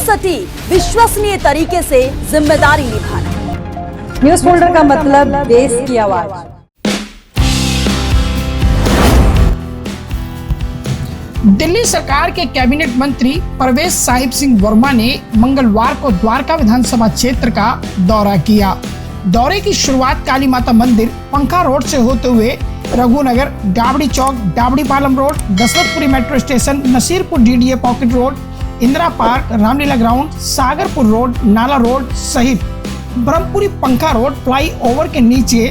सटीक विश्वसनीय तरीके से जिम्मेदारी निभाना। न्यूज फोल्डर का मतलब देश की आवाज। दिल्ली सरकार के कैबिनेट मंत्री परवेज साहिब सिंह वर्मा ने मंगलवार को द्वारका विधानसभा क्षेत्र का दौरा किया। दौरे की शुरुआत काली माता मंदिर पंखा रोड से होते हुए Raghunagar, Dabri Chowk, Dabri Palam road, Dashrathpuri metro station, Nasirpur DDA pocket road, Indira park, Ramlila ground, Sagarpur road, Nala road सहित ब्रह्मपुरी पंखा रोड फ्लाई ओवर के नीचे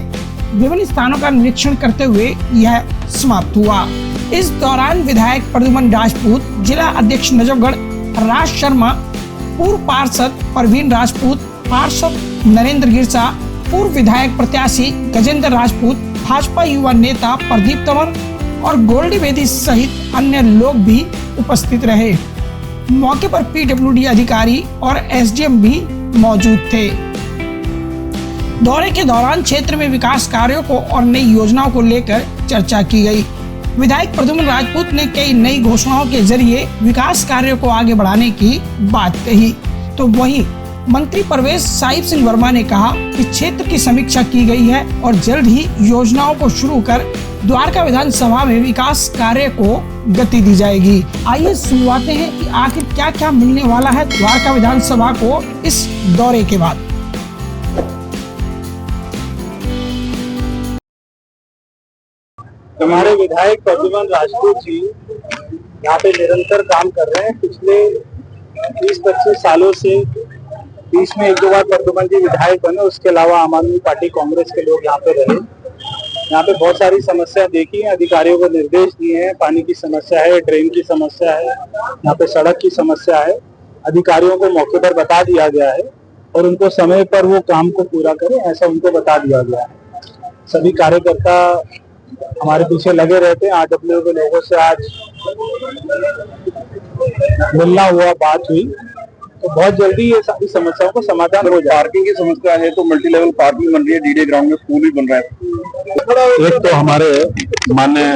विभिन्न स्थानों का निरीक्षण करते हुए यह समाप्त हुआ। इस दौरान विधायक प्रद्युमन राजपूत, जिला अध्यक्ष नजफगढ़ राज शर्मा, पूर्व पार्षद परवीन राजपूत, पार्षद नरेंद्र गिरसा, पूर्व विधायक प्रत्याशी गजेंद्र राजपूत, भाजपा युवा नेता प्रदीप तंवर और गोल्डी बेदी सहित अन्य लोग भी उपस्थित रहे। मौके पर पीडब्ल्यूडी अधिकारी और एसडीएम भी मौजूद थे। दौरे के दौरान क्षेत्र में विकास कार्यों को और नई योजनाओं को लेकर चर्चा की गई। विधायक प्रद्युमन राजपूत ने कई नई घोषणाओं के जरिए विकास कार्यों को आगे बढ़ाने की बात कही, तो वहीं मंत्री परवेज साहिब सिंह वर्मा ने कहा कि क्षेत्र की समीक्षा की गई है और जल्द ही योजनाओं को शुरू कर द्वारका विधानसभा में विकास कार्य को गति दी जाएगी। आइए सुनवाते हैं कि आखिर क्या क्या मिलने वाला है द्वारका विधानसभा को इस दौरे के बाद। हमारे विधायक प्रद्युमन राजपूत जी यहाँ पे निरंतर काम कर रहे हैं। पिछले 20-25 सालों से बीच में एक दो बार प्रद्युमन जी विधायक बने, उसके अलावा आम आदमी पार्टी कांग्रेस के लोग यहाँ पे रहे। यहाँ पे बहुत सारी समस्या देखी है, अधिकारियों को निर्देश दिए हैं। पानी की समस्या है, ड्रेन की समस्या है, यहाँ पे सड़क की समस्या है। अधिकारियों को मौके पर बता दिया गया है और उनको समय पर वो काम को पूरा करें, ऐसा उनको बता दिया गया है। सभी कार्यकर्ता हमारे पीछे लगे रहते हैं। आरडब्ल्यू के लोगों से आज मिलना हुआ, बात हुई, तो बहुत जल्दी ये सारी समस्याओं का समाधान हो जाए। पार्किंग की समस्या है तो मल्टी लेवल पार्किंग बन रही है, डीडीए ग्राउंड में पूल भी बन रहा है। एक तो हमारे माननीय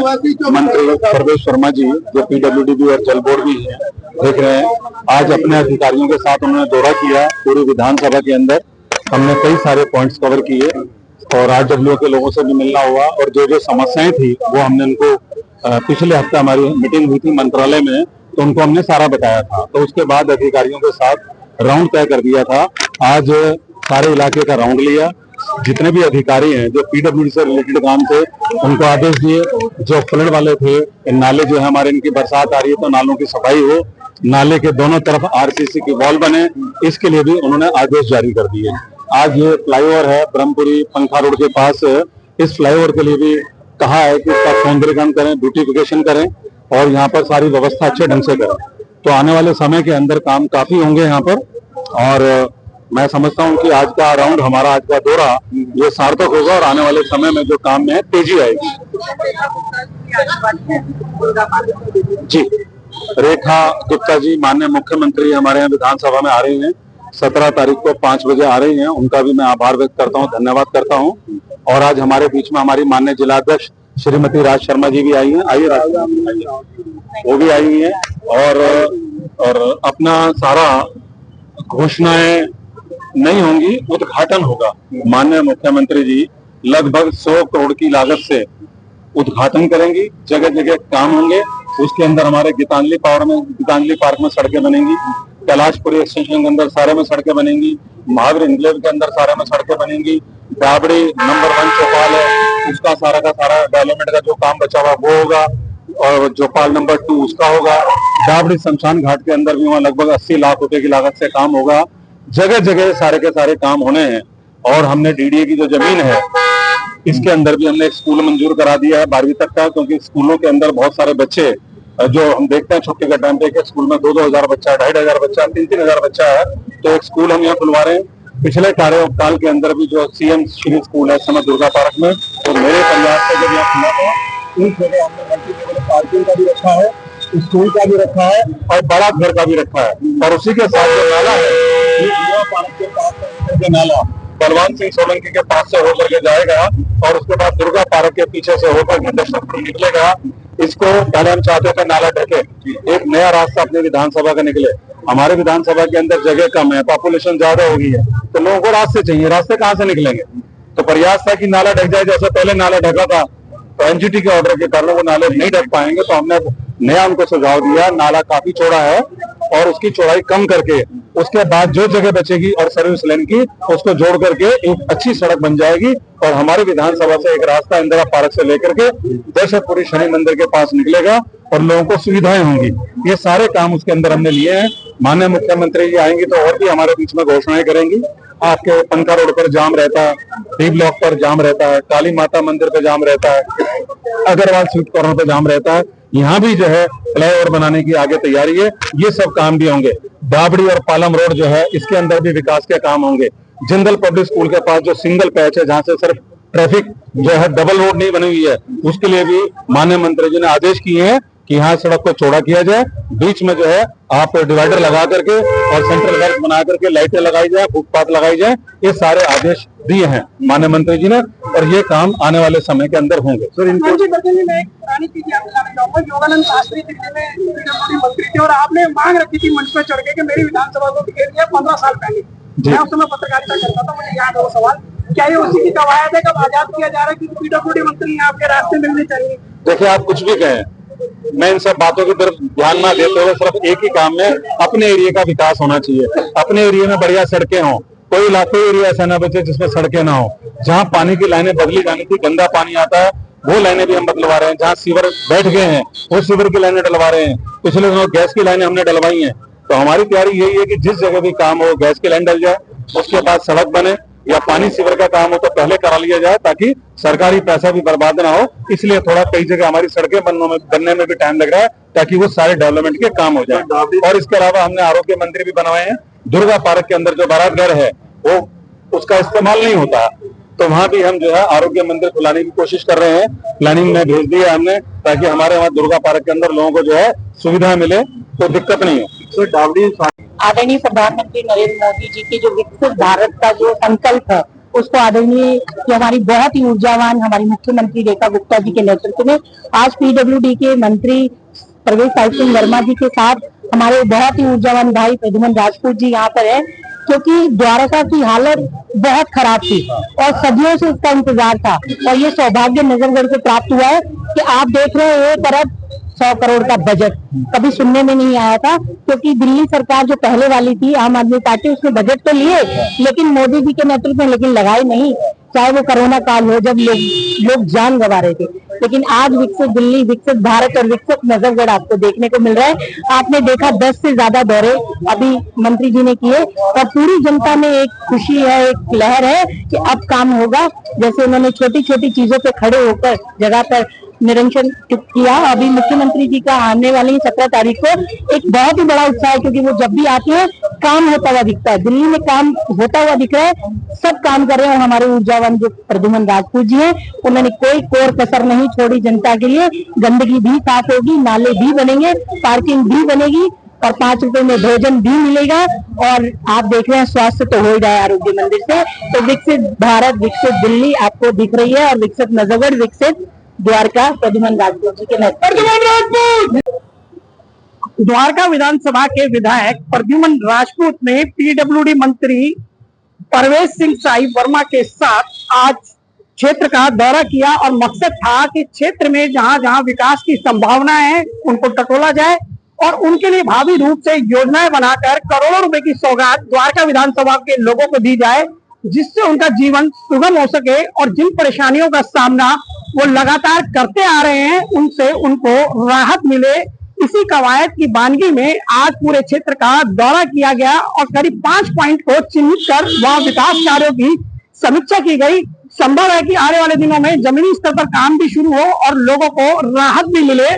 मंत्री परवेज शर्मा जी जो पीडब्ल्यूडी भी और जल बोर्ड भी है देख रहे हैं, आज अपने अधिकारियों के साथ उन्होंने दौरा किया पूरी विधानसभा के अंदर। हमने कई सारे पॉइंट्स कवर किए और आरडब्ल्यू के लोगों से भी मिलना हुआ और जो जो समस्याएं थी वो हमने उनको पिछले हफ्ते हमारी मीटिंग हुई थी मंत्रालय में, तो उनको हमने सारा बताया था। तो उसके बाद अधिकारियों के साथ राउंड तय कर दिया था। आज सारे इलाके का राउंड लिया। जितने भी अधिकारी हैं जो पीडब्ल्यूडी से रिलेटेड काम थे उनको आदेश दिए। जो फ्लड वाले थे, नाले जो है हमारे, इनकी बरसात आ रही है तो नालों की सफाई हो, नाले के दोनों तरफ आरसीसी की वॉल बने, इसके लिए भी उन्होंने आदेश जारी कर दिए। आज ये फ्लाईओवर है ब्रह्मपुरी पंखा रोड के पास, इस फ्लाईओवर के लिए भी कहा है कि इसका सौंदर्यीकरण करें, ब्यूटिफिकेशन करें और यहाँ पर सारी व्यवस्था अच्छे ढंग से करें। तो आने वाले समय के अंदर काम काफी होंगे यहाँ पर और मैं समझता हूँ कि आज का राउंड, हमारा आज का दौरा ये सार्थक होगा और आने वाले समय में जो काम में है तेजी आएगी। जी, रेखा गुप्ता जी माननीय मुख्यमंत्री हमारे यहाँ विधानसभा में आ रही हैं, 17 तारीख को 5 बजे आ रही हैं। उनका भी मैं आभार व्यक्त करता हूँ, धन्यवाद करता हूँ। और आज हमारे बीच में हमारी माननीय जिलाध्यक्ष श्रीमती राज शर्मा जी भी आई हैं। आइए वो भी आई हुई है और अपना सारा घोषणाएं नहीं होंगी, उद्घाटन होगा। माननीय मुख्यमंत्री जी लगभग 100 करोड़ की लागत से उद्घाटन करेंगी, जगह जगह काम होंगे। उसके अंदर हमारे गीतांजलि पार्क में सड़कें बनेंगी, कैलाशपुरी एक्सटेंशन के अंदर सारे में सड़कें बनेंगी, महावीर एन्क्लेव के अंदर सारे में सड़कें बनेंगी, डाबड़ी नंबर 1 चौपाल है उसका सारा का सारा डेवलपमेंट का जो काम बचा हुआ वो होगा और चौपाल नंबर 2 उसका होगा। डाबड़ी शमशान घाट के अंदर भी वहाँ लगभग 80 लाख रुपए की लागत से काम होगा। जगह जगह सारे के सारे काम होने हैं। और हमने डीडीए की जो जमीन है इसके अंदर भी हमने एक स्कूल मंजूर करा दिया है 12वीं तक का, क्योंकि स्कूलों के अंदर बहुत सारे बच्चे जो हम देखते हैं छुट्टी के टाइम पे कि स्कूल में 2-2 हजार बच्चा, 2,500 बच्चा, 3-3 हजार बच्चा है, तो एक स्कूल हम यहाँ खुलवा रहे हैं। पिछले कार्यकाल के अंदर भी जो सीएम श्री स्कूल है समय दुर्गा पार्क में, तो मेरे परिवार से जब यहाँ खुला था उस जगह हमने मल्टी लेवल पार्किंग का भी रखा है, स्कूल का भी रखा है और बड़ा घर का भी रखा है। और उसी के साथ जो नाला है दुर्गा पार्क के पास नाला बलवान सिंह सोलंकी के पास से होकर के जाएगा और उसके बाद दुर्गा पार्क के पीछे से होकर दशरथपुर निकलेगा। इसको पहले हम चाहते थे नाला ढके, एक नया रास्ता अपने विधानसभा का निकले। हमारे विधानसभा के अंदर जगह कम है, पॉपुलेशन ज्यादा हो गई है, तो लोगों को रास्ते चाहिए, रास्ते कहाँ से निकलेंगे? तो प्रयास था कि नाला ढक जाए, जैसे पहले नाला ढका था तो एनजीटी के ऑर्डर के कारण वो नाले नहीं ढक पाएंगे, तो हमने नया उनको सुझाव दिया, नाला काफी चौड़ा है और उसकी चौड़ाई कम करके उसके बाद जो जगह बचेगी और सर्विस लेन की उसको जोड़ करके एक अच्छी सड़क बन जाएगी और हमारे विधानसभा से एक रास्ता इंदिरा पार्क से लेकर के दशरथपुरी शनि मंदिर के पास निकलेगा और लोगों को सुविधाएं होंगी। ये सारे काम उसके अंदर हमने लिए हैं। माननीय मुख्यमंत्री जी आएंगे तो और भी हमारे बीच में घोषणाएं करेंगी। आपके पंखा रोड पर जाम रहता है, डी ब्लॉक पर जाम रहता है, काली माता मंदिर पे जाम रहता है, अग्रवाल स्वीट कॉर्नर पे जाम रहता है, यहाँ भी जो है फ्लाईओवर बनाने की आगे तैयारी है। ये सब काम भी होंगे। दाबड़ी और पालम रोड जो है इसके अंदर भी विकास के काम होंगे। जिंदल पब्लिक स्कूल के पास जो सिंगल पैच है जहाँ से सिर्फ ट्रैफिक जो है डबल रोड नहीं बनी हुई है, उसके लिए भी माननीय मंत्री जी ने आदेश किए हैं कि यहाँ सड़क को चौड़ा किया जाए, बीच में जो है आप डिवाइडर लगा करके और सेंट्रल वर्क बना करके लाइटें लगाई जाए, फुटपाथ लगाई जाए। ये सारे आदेश दिए हैं माननीय मंत्री जी ने और ये काम आने वाले समय के अंदर होंगे। सर इनको योगानंद शास्त्री दिल्ली में पीडब्ल्यूडी मंत्री थे और आपने मांग रखी थी मंच पर चढ़ के मेरी विधानसभा को घेर दिया 15 साल पहले। मैं उस समय पत्रकारिता करता था, मुझे याद है वो सवाल। क्या ये उसी की कवायद है, कब आजाद किया जा रहा है कि पीडब्ल्यूडी मंत्री आपके रास्ते मिलने चाहिए? देखिए आप कुछ भी कहें, मैं इन सब बातों की तरफ ध्यान ना देते हुए सिर्फ एक ही काम में अपने एरिया का विकास होना चाहिए। अपने एरिया में बढ़िया सड़कें हों, कोई इलाके एरिया ऐसा ना बचे जिसमें सड़कें ना हो। जहाँ पानी की लाइनें बदली जानी थी, गंदा पानी आता है, वो लाइनें भी हम बदलवा रहे हैं। जहाँ सीवर बैठ गए हैं वो सीवर की लाइनें डलवा रहे हैं। पिछले दिनों गैस की लाइनें हमने डलवाई हैं। तो हमारी तैयारी यही है कि जिस जगह भी काम हो गैस की लाइन डल जाए, उसके बाद सड़क बने या पानी सीवर का काम हो तो पहले करा लिया जाए ताकि सरकारी पैसा भी बर्बाद ना हो। इसलिए थोड़ा कई जगह हमारी सड़कें बनने में भी टाइम लग रहा है ताकि वो सारे डेवलपमेंट के काम हो जाए। और इसके अलावा हमने आरोग्य मंदिर भी बनवाए हैं। दुर्गा पार्क के अंदर जो बारात घर है वो उसका इस्तेमाल नहीं होता, तो वहां भी हम जो है आरोग्य मंदिर खुलाने की कोशिश कर रहे हैं। प्लानिंग में भेज दिया हमने ताकि हमारे वहाँ दुर्गा पार्क के अंदर लोगों को जो है सुविधा मिले, तो दिक्कत नहीं हो। तो डावड़ी आदरणीय प्रधानमंत्री नरेंद्र मोदी जी के जो विकसित भारत का जो संकल्प है उसको आदरणीय की हमारी बहुत ही ऊर्जावान हमारी मुख्यमंत्री रेखा गुप्ता जी के नेतृत्व में आज पीडब्ल्यूडी के मंत्री प्रवेश साहिब सिंह वर्मा जी के साथ हमारे बहुत ही ऊर्जावान भाई प्रद्युमन राजपूत जी यहाँ पर है, क्योंकि द्वारका की हालत बहुत खराब थी और सदियों से इसका इंतजार था और ये सौभाग्य नजरगढ़ से प्राप्त हुआ है कि आप देख रहे हैं 1 अरब 100 करोड़ का बजट कभी सुनने में नहीं आया था। क्योंकि दिल्ली सरकार जो पहले वाली थी आम आदमी पार्टी, उसने बजट तो लिए लेकिन मोदी जी के नेतृत्व में लेकिन लगाए नहीं, चाहे वो कोरोना काल हो जब लोग जान गंवा रहे थे। लेकिन आज विकसित दिल्ली, विकसित भारत और विकसित नजरगढ़ आपको देखने को मिल रहा है। आपने देखा 10 से ज्यादा दौरे अभी मंत्री जी ने किए और पूरी जनता में एक खुशी है, एक लहर है कि अब काम होगा। जैसे उन्होंने छोटी छोटी चीजों पे खड़े होकर जगह पर निरीक्षण किया। अभी मुख्यमंत्री जी का आने वाली 17 तारीख को एक बहुत ही बड़ा उत्साह है, क्योंकि वो जब भी आते हैं काम होता हुआ दिखता है। दिल्ली में काम होता हुआ दिख रहा है, सब काम कर रहे हैं। और हमारे ऊर्जावान जो प्रद्युमन राजपूत जी हैं, उन्होंने कोई कोर कसर नहीं छोड़ी जनता के लिए। गंदगी भी साफ होगी, नाले भी बनेंगे, पार्किंग भी बनेगी और 5 रुपए में भोजन भी मिलेगा। और आप देख रहे हैं स्वास्थ्य तो हो ही रहा है आरोग्य मंदिर से। तो विकसित भारत, विकसित दिल्ली आपको दिख रही है और विकसित नजरगढ़, विकसित द्वारका प्रद्युमन राजपूत जी के नेतृत्व। द्वारका विधानसभा के विधायक प्रद्युमन राजपूत ने पीडब्ल्यूडी मंत्री परवेश सिंह साहिब वर्मा के साथ आज क्षेत्र का दौरा किया और मकसद था कि क्षेत्र में जहां जहां विकास की संभावनाएं हैं उनको टटोला जाए और उनके लिए भावी रूप से योजनाएं बनाकर करोड़ों रुपए की सौगात द्वारका विधानसभा के लोगों को दी जाए, जिससे उनका जीवन सुगम हो सके और जिन परेशानियों का सामना वो लगातार करते आ रहे हैं उनसे उनको राहत मिले। इसी कवायद की बानगी में आज पूरे क्षेत्र का दौरा किया गया और करीब 5 पॉइंट को चिन्हित कर वहां विकास कार्यों की समीक्षा की गई। संभव है कि आने वाले दिनों में जमीनी स्तर पर काम भी शुरू हो और लोगों को राहत भी मिले।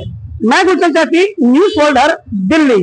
मैं गुलशन सेठी, न्यूज फोल्डर, दिल्ली।